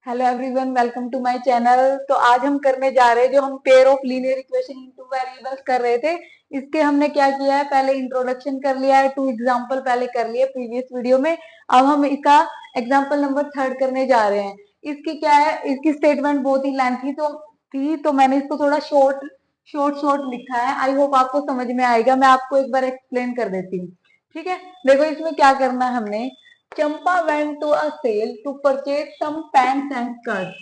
Hello everyone, welcome to my channel. तो आज हम करने जा रहे हैं जो हम pair of linear equation in two variables कर रहे थे। इसके हमने क्या किया है, पहले इंट्रोडक्शन कर लिया है, 2 एग्जांपल पहले कर लिए प्रीवियस वीडियो में। अब हम इसका एग्जांपल नंबर 3 करने जा रहे हैं। इसकी क्या है, इसकी स्टेटमेंट बहुत ही लेंथी तो मैंने इसको थोड़ा शॉर्ट लिखा है। आई होप आपको समझ में आएगा। मैं आपको एक बार एक्सप्लेन कर देती हूँ। ठीक है, देखो इसमें क्या करना है हमने। चंपा went to a sale to purchase some pants and skirts।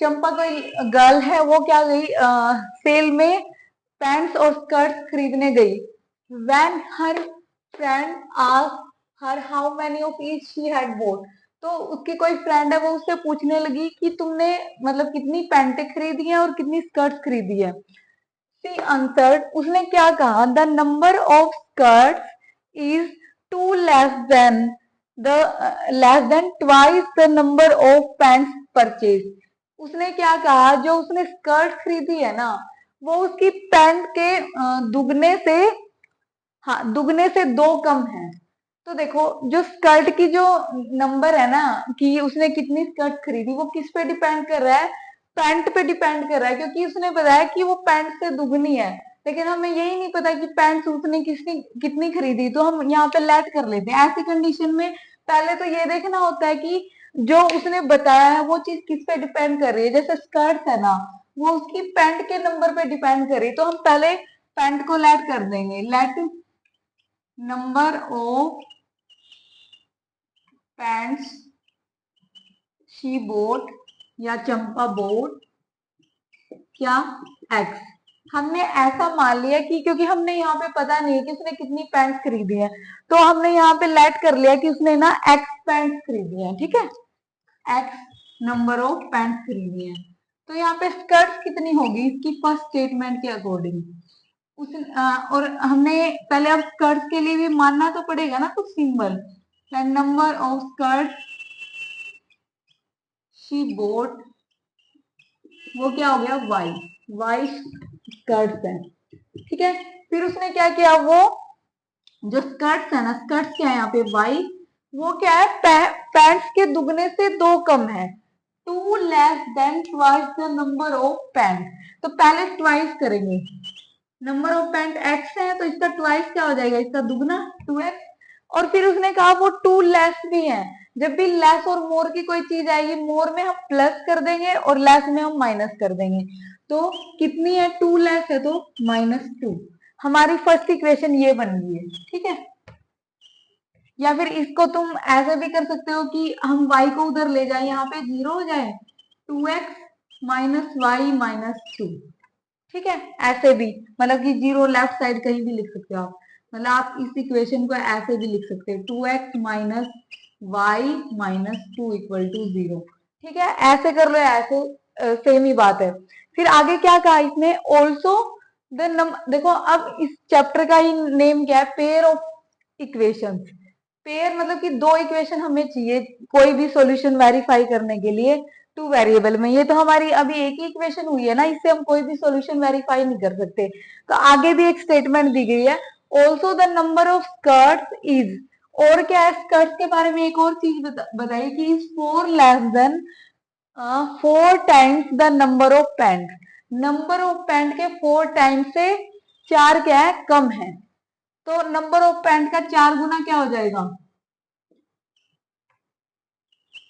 चंपा कोई गर्ल है, वो क्या गई सेल में पैंट्स और स्कर्ट्स खरीदने गई। When her friend asked her how many of each she had bought। तो उसकी कोई फ्रेंड है, वो उससे पूछने लगी कि तुमने मतलब कितनी पैंटें खरीदी हैं और कितनी स्कर्ट्स खरीदी है। She answered, उसने क्या कहा, the number of skirts is too less than twice the number of pants purchased। उसने क्या कहा, जो उसने स्कर्ट खरीदी है ना, वो उसकी पैंट के दुगने से 2 कम है। तो देखो, जो स्कर्ट की जो नंबर है ना, कि उसने कितनी स्कर्ट खरीदी, वो किस पे डिपेंड कर रहा है, पैंट पे डिपेंड कर रहा है, क्योंकि उसने बताया कि वो पैंट से दुगनी है। लेकिन हमें यही नहीं पता कि पैंट उसने कितनी खरीदी, तो हम यहाँ पे लेट कर लेते हैं। ऐसी कंडीशन में पहले तो ये देखना होता है कि जो उसने बताया है वो चीज किस पे डिपेंड कर रही है। जैसे स्कर्ट है ना, वो उसकी पैंट के नंबर पे डिपेंड कर रही है, तो हम पहले पैंट को लेट कर देंगे। Let number of pants she boat या चंपा बोट क्या एक्स। हमने ऐसा मान लिया कि क्योंकि हमने यहाँ पे पता नहीं है कि उसने कितनी पैंट्स खरीदी है, तो हमने यहाँ पे लेट कर लिया कि उसने ना एक्स पैंट्स खरीदी है। ठीक है, एक्स नंबर ऑफ पैंट्स खरीदी है। तो यहाँ पे स्कर्ट्स कितनी होगी इसकी फर्स्ट स्टेटमेंट के अकॉर्डिंग। और हमने पहले अब स्कर्ट्स के लिए भी मानना तो पड़ेगा ना कुछ symbol. Number of skirts she boat, वो क्या हो गया, वाई स्कर्ट्स है। ठीक है, फिर उसने क्या किया, वो जो स्कर्ट्स है ना, स्कर्ट्स क्या है यहाँ पे, वाई, वो क्या है, पैंट्स के दुगने से 2 कम है। 2 less than twice the number of pant. तो पहले ट्वाइस करेंगे। नंबर ऑफ पैंट एक्स है, तो इसका ट्वाइस क्या हो जाएगा, इसका दुगना 2x। और फिर उसने कहा वो 2 लेस भी है। जब भी लेस और मोर की कोई चीज आएगी, मोर में हम प्लस कर देंगे और लेस में हम माइनस कर देंगे। तो कितनी है, 2 लेस है तो -2। हमारी फर्स्ट इक्वेशन ये बन गई है। ठीक है, या फिर इसको तुम ऐसे भी कर सकते हो कि हम y को उधर ले जाए, यहाँ पे 0 हो जाए, 2x माइनस वाई -2। ठीक है, ऐसे भी मतलब कि 0 लेफ्ट साइड कहीं भी लिख सकते हो आप। मतलब आप इस इक्वेशन को ऐसे भी लिख सकते हो, 2x minus Y -2 equal to 0। ठीक है, ऐसे कर लो, ऐसे सेम ही बात है। फिर आगे क्या कहा इसने, ऑल्सो देखो अब इस चैप्टर का ही नेम क्या है, पेयर ऑफ इक्वेशन। पेयर मतलब कि 2 इक्वेशन हमें चाहिए कोई भी सॉल्यूशन वेरीफाई करने के लिए 2 वेरिएबल में। ये तो हमारी अभी एक ही इक्वेशन हुई है ना, इससे हम कोई भी सॉल्यूशन वेरीफाई नहीं कर सकते। तो आगे भी एक स्टेटमेंट दी गई है, also the number of skirts is. और क्या है, स्कर्ट्स के बारे में एक और चीज बताइए कि is 4 less than 4 times the number of pant. Number of pant के 4 टाइम्स से 4 क्या है, कम है। तो नंबर ऑफ पैंट का 4 गुना क्या हो जाएगा,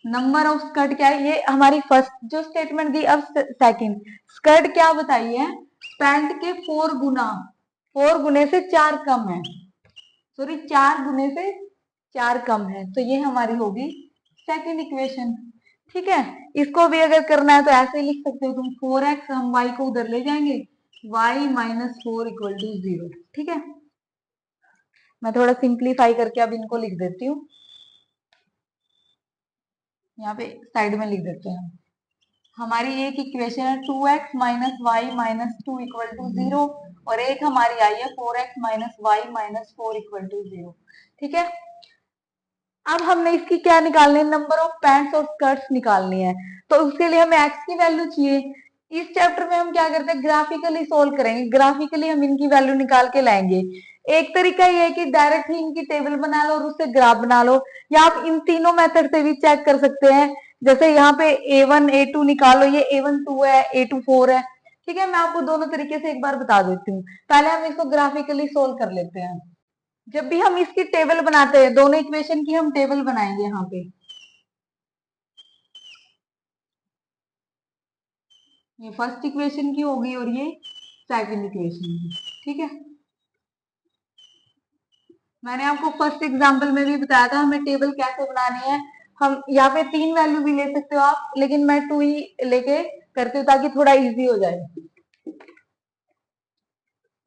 नंबर ऑफ स्कर्ट क्या है, ये हमारी फर्स्ट जो स्टेटमेंट दी। अब सेकंड, स्कर्ट क्या बताई है, पैंट के 4 गुना, 4 गुने से 4 कम है, सॉरी 4 गुने से 4 कम है। तो ये हमारी होगी सेकंड इक्वेशन। ठीक है, इसको भी अगर करना है तो ऐसे ही लिख सकते हो तुम, 4x, हम y को उधर ले जाएंगे, y -4 इक्वल टू 0। ठीक है, मैं थोड़ा सिंप्लीफाई करके अब इनको लिख देती हूँ, यहाँ पे साइड में लिख देते हैं। हमारी एक इक्वेशन है 2x minus Y -2 equal to 0, और एक हमारी आई है 4x minus Y -4 equal to 0। ठीक है, अब हमने इसकी क्या निकालनी है, नंबर ऑफ पैंट्स और स्कर्ट्स निकालनी है। तो उसके लिए हमें x की वैल्यू चाहिए। इस चैप्टर में हम क्या करते हैं, ग्राफिकली सोल्व करेंगे। ग्राफिकली हम इनकी वैल्यू निकाल के लाएंगे। एक तरीका ये है कि डायरेक्टली इनकी टेबल बना लो और उससे ग्राफ बना लो, या आप इन तीनों मेथड से भी चेक कर सकते हैं। जैसे यहाँ पे A1 A2 निकालो, ये A1 2 है, A2 4 है। ठीक है, मैं आपको दोनों तरीके से एक बार बता देती हूँ। पहले हम इसको ग्राफिकली सोल्व कर लेते हैं। जब भी हम इसकी टेबल बनाते हैं, दोनों इक्वेशन की हम टेबल बनाएंगे यहाँ पे। ये फर्स्ट इक्वेशन की होगी और ये सेकंड इक्वेशन की। ठीक है, मैंने आपको फर्स्ट एग्जांपल में भी बताया था हमें टेबल कैसे बनानी है। हम यहाँ पे 3 वैल्यू भी ले सकते हो आप, लेकिन मैं 2 ही लेके करती हूँ ताकि थोड़ा इजी हो जाए।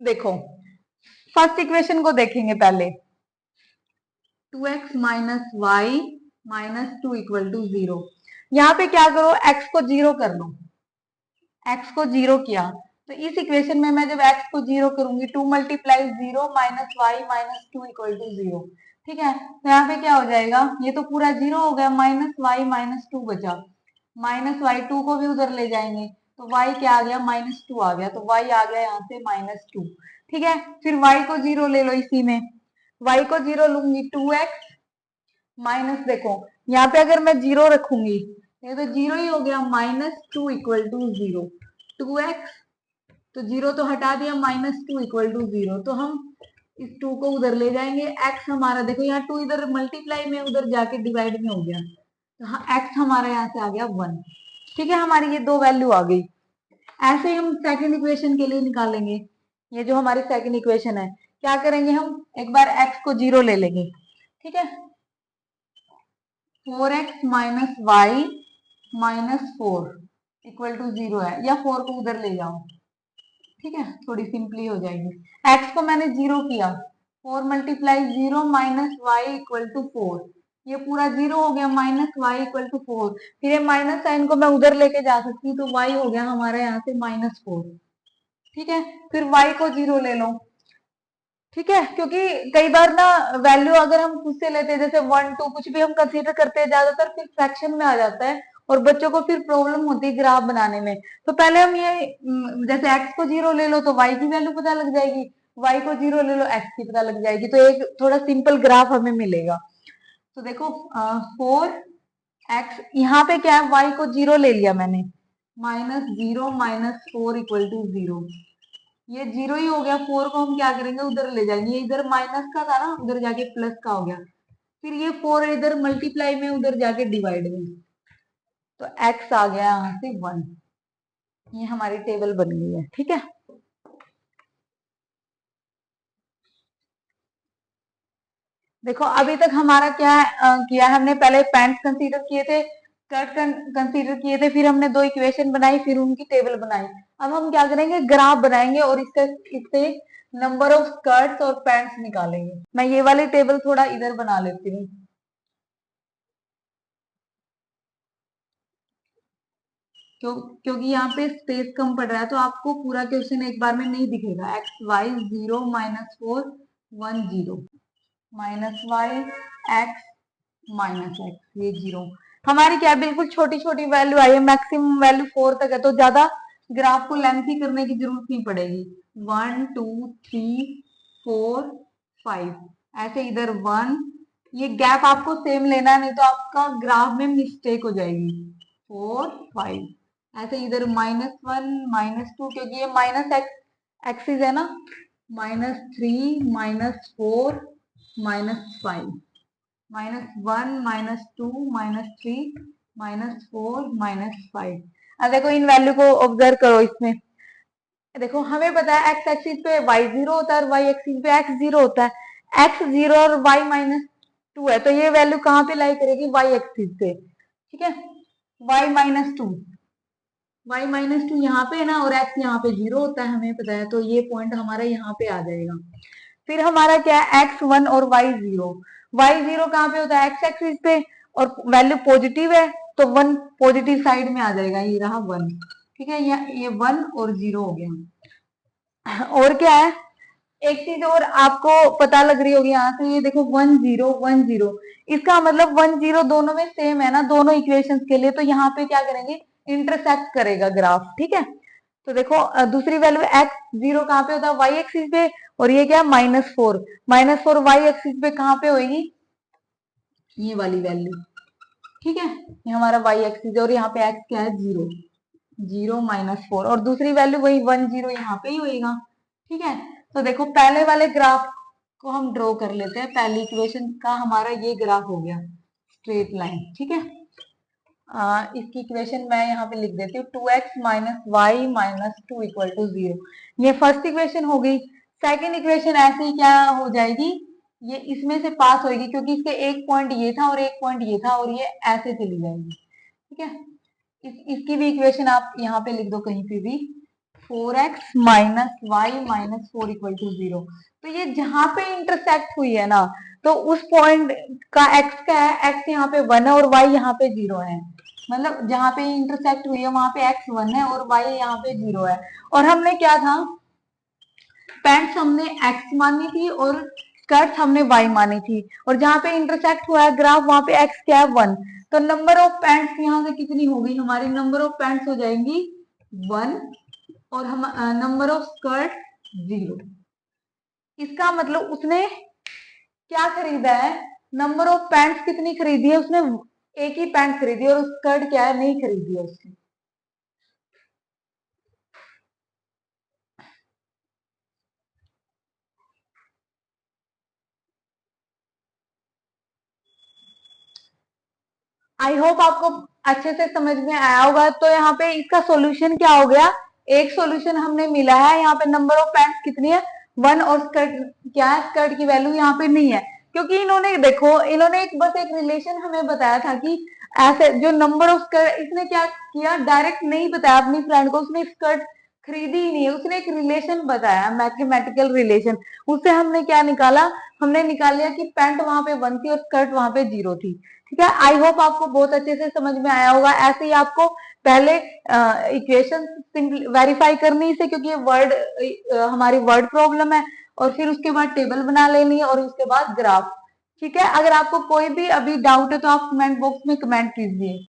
देखो, फर्स्ट इक्वेशन को देखेंगे पहले। 2x minus y minus 2 equal to 0। यहाँ पे क्या करो, x को 0 कर लो। x को 0 किया तो इस इक्वेशन में मैं जब x को 0 करूंगी, 2 multiply 0 minus y minus 2 equal to 0। ठीक है, तो यहाँ पे क्या हो जाएगा, ये तो पूरा 0 हो गया, माइनस वाई माइनस 2 बचा। माइनस वाई 2 को भी उधर ले जाएंगे तो y क्या आ गया, माइनस 2 आ गया, तो y आ गया यहाँ से माइनस 2। ठीक है, फिर y को 0 ले लो इसी में। y को 0 लूंगी, 2x माइनस, देखो यहाँ पे अगर मैं 0 रखूंगी, ये तो 0 ही हो गया, माइनस 2 इक्वल टू 0। 2x, तो 0 तो हटा दिया, माइनस 2 इक्वल टू 0, तो हम इस 2 को उधर ले जाएंगे। x हमारा, देखो यहाँ 2 इधर मल्टीप्लाई में उधर जाके डिवाइड में हो गया, तो हाँ x हमारा यहाँ से आ गया 1। ठीक है, हमारी ये दो वैल्यू आ गई। ऐसे ही हम सेकंड इक्वेशन के लिए निकालेंगे। ये जो हमारी सेकंड इक्वेशन है, क्या करेंगे, हम एक बार x को 0 ले लेंगे। ठीक है, 4x minus y minus 4 equal to 0 है, या 4 को उधर ले जाओ। ठीक है, थोड़ी सिंपली हो जाएगी। x को मैंने 0 किया, 4 multiply 0 minus y equal to 4, ये पूरा 0 हो गया, माइनस वाई इक्वल टू 4। फिर ये माइनस साइन को मैं उधर लेके जा सकती हूँ, तो y हो गया हमारा यहाँ से माइनस 4। ठीक है, फिर y को 0 ले लो। ठीक है, क्योंकि कई बार ना वैल्यू अगर हम खुद से लेते हैं, जैसे 1 2 कुछ भी हम कंसीडर करते हैं, ज्यादातर फिर फ्रैक्शन में आ जाता है और बच्चों को फिर प्रॉब्लम होती है ग्राफ बनाने में। तो पहले हम ये जैसे x को 0 ले लो तो y की वैल्यू पता लग जाएगी, y को 0 ले लो x की पता लग जाएगी, तो एक थोड़ा सिंपल ग्राफ हमें मिलेगा। तो देखो 4x, यहाँ पे क्या है, y को 0 ले लिया मैंने, माइनस 0 माइनस 4 इक्वल टू 0, ये 0 ही हो गया। 4 को हम क्या करेंगे, उधर ले जाएंगे, ये इधर माइनस का था ना, उधर जाके प्लस का हो गया। फिर ये 4 इधर मल्टीप्लाई में उधर जाके डिवाइड में, तो x आ गया यहाँ से 1। ये हमारी टेबल बन गई है। ठीक है, देखो अभी तक हमारा क्या किया, हमने पहले पैंट्स कंसीडर किए थे, स्कर्ट कंसीडर किए थे, फिर हमने दो इक्वेशन बनाई, फिर उनकी टेबल बनाई। अब हम क्या करेंगे, ग्राफ बनाएंगे और इससे नंबर ऑफ स्कर्ट्स और पैंट्स निकालेंगे। मैं ये वाली टेबल थोड़ा इधर बना लेती हूँ, क्योंकि यहाँ पे स्पेस कम पड़ रहा है, तो आपको पूरा क्वेश्चन एक बार में नहीं दिखेगा। X y 0 minus 4 1 0 minus y x minus x, ये 0 हमारी क्या है, बिल्कुल छोटी छोटी वैल्यू आई है, मैक्सिमम वैल्यू 4 तक है, तो ज्यादा ग्राफ को लेंथी करने की जरूरत नहीं पड़ेगी। 1 2 3 4 5, ऐसे इधर 1, ये गैप आपको सेम लेना है, नहीं तो आपका ग्राफ में मिस्टेक हो जाएगी। 4 5, ऐसे इधर -1 -2, क्योंकि ये माइनस एक्सिस है ना, -3 -4 -5, -1 -2 -3 -4 -5। अब देखो इन वैल्यू को ऑब्जर्व करो, इसमें देखो हमें पता है एक्स एक्सिस पे y 0 होता है और y एक्सिस पे x 0 होता है। x 0 और y -2 है, तो ये वैल्यू कहाँ पे लाई करेगी, y एक्सिस पे। ठीक है, y -2, y-2 यहाँ पे है ना, और x यहाँ पे 0 होता है, हमें पता है, तो ये पॉइंट हमारा यहाँ पे आ जाएगा। फिर हमारा क्या है, x1 और y0। y0 कहाँ पे होता है, x एक्सिस पे, और वैल्यू पॉजिटिव है, तो 1 पॉजिटिव साइड में आ जाएगा, ये रहा 1। ठीक है, ये 1 और 0 हो गया। और क्या है, एक चीज और आपको पता लग रही होगी यहाँ से, ये देखो 1 0 1 0, इसका मतलब 1 0 दोनों में सेम है ना, दोनों इक्वेशंस के लिए, तो यहाँ पे क्या करेंगे, इंटरसेक्ट करेगा ग्राफ। ठीक है, तो देखो दूसरी वैल्यू x 0 कहाँ पे होता है, y एक्सिस पे, और ये क्या -4 y एक्सिस पे कहाँ पे होगी, ये वाली वैल्यू ठीक है, ये हमारा y एक्सिस है और यहाँ पे x क्या है 0, 0 -4 और दूसरी वैल्यू वही 1 0 यहाँ पे ही होएगा। ठीक है, तो देखो पहले वाले ग्राफ को हम ड्रॉ कर लेते हैं। पहली इक्वेशन का हमारा ये ग्राफ हो गया स्ट्रेट लाइन। ठीक है, इसकी इक्वेशन मैं यहाँ पे लिख देती हूँ 2x - y - 2 = 0। ये फर्स्ट इक्वेशन हो गई। सेकेंड इक्वेशन ऐसे ही क्या हो जाएगी, ये इसमें से पास होगी क्योंकि इसके एक पॉइंट ये था और एक पॉइंट ये था और ये ऐसे चली जाएगी। ठीक है, इसकी भी इक्वेशन आप यहाँ पे लिख दो कहीं पे भी 4x - y - 4 = 0। तो ये जहां पे इंटरसेक्ट हुई है ना, तो उस पॉइंट का x क्या है, x यहाँ पे 1 है और y यहाँ पे 0 है। मतलब जहां पे इंटरसेक्ट हुई है वहां पे x 1 है और y यहाँ पे 0 है। और हमने क्या था, पैंट्स हमने x मानी थी और स्कर्ट हमने y मानी थी, और जहां पे इंटरसेक्ट हुआ है ग्राफ वहां पे x क्या है 1। तो नंबर ऑफ पैंट्स यहाँ से कितनी हो गई, हमारी नंबर ऑफ पैंट्स हो जाएंगी 1 और हम नंबर ऑफ स्कर्ट 0। इसका मतलब उसने क्या खरीदा है, नंबर ऑफ पैंट्स कितनी खरीदी है उसने, एक ही पैंट खरीदी और स्कर्ट क्या है नहीं खरीदी है उसने। आई होप आपको अच्छे से समझ में आया होगा। तो यहाँ पे इसका सॉल्यूशन क्या हो गया, एक सॉल्यूशन हमने मिला है। यहाँ पे नंबर ऑफ पैंट्स कितनी है 1 और स्कर्ट क्या है, स्कर्ट की वैल्यू यहाँ पे नहीं है क्योंकि इन्होंने देखो इन्होंने बस एक रिलेशन हमें बताया था कि ऐसे जो नंबर ऑफ स्कर्ट, इसने क्या किया डायरेक्ट नहीं बताया अपनी फ्रेंड को, उसने स्कर्ट खरीदी ही नहीं है, उसने एक रिलेशन बताया मैथमेटिकल रिलेशन। उससे हमने क्या निकाला, हमने निकाल लिया कि पैंट वहां पे 1 थी और स्कर्ट वहां पे 0 थी। ठीक है, आई होप आपको बहुत अच्छे से समझ में आया होगा। ऐसे ही आपको पहले इक्वेशन वेरीफाई करनी से, क्योंकि ये वर्ड हमारी वर्ड प्रॉब्लम है, और फिर उसके बाद टेबल बना लेनी है और उसके बाद ग्राफ। ठीक है, अगर आपको कोई भी अभी डाउट है तो आप कमेंट बॉक्स में कमेंट कीजिए।